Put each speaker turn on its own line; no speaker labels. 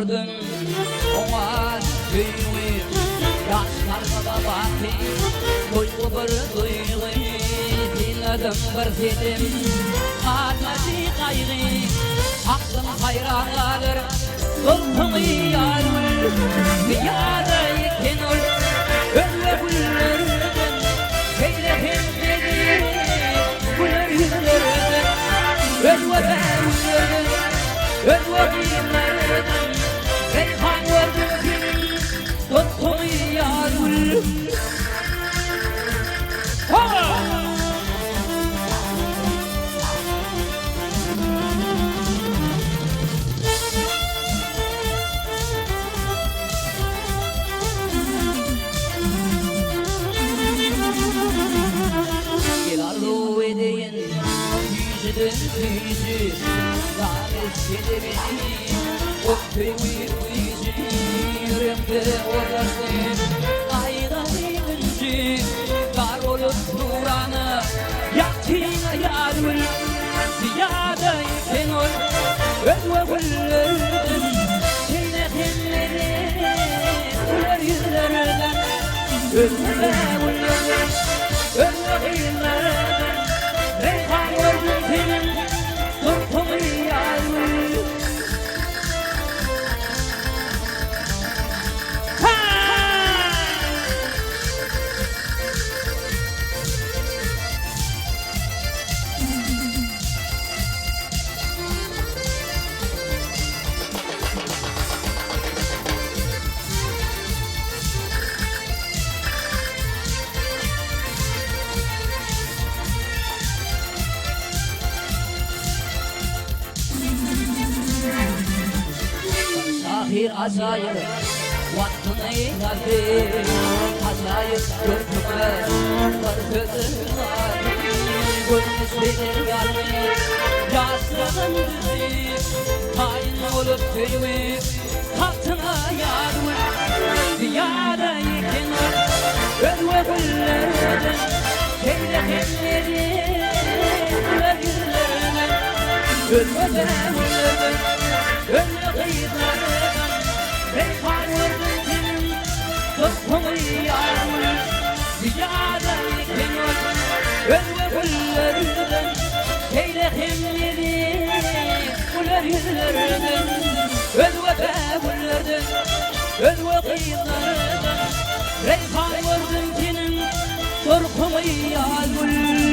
gördüm ona düğümü yaşlarda da bakı duygu bir duygu dinledim bir dedim kalmadı kaygı aklım hayran kalır dolpunu yarım dünyada iken ol öyle güllerden seyretim dedi güler yüzlerden ölmeden güllerden ölmediğimlerden reyhan gördüm senin dolpunu yarım Yüzü Yarısı beni o köyü yüreğimde orası ayda yıkıncı kar olup duranı yaktığına yarım ziyade iken ol ölme güllerden seyre telleri güler yüzlerden ölme güllerden ölme güllerden reyhan gördüm senin dolpunu yarım Bir azayı vaktine geldi azayı gördüme var gözüm var gönlümüz bilir geldi yaslanın düzü hain olup tüyümü tahtına yarım dünyada iken ölme güllerden seyre elleri güler yüzlerden ölmeden güllerden ölme kıyılardan reyhan gördüm senin dolpunu yarım ziyade iken ölme güllerden seyre hemleri güler yüzlerden ölme güllerden ölme kıyılardan reyhan gördüm senin dolpunu yarım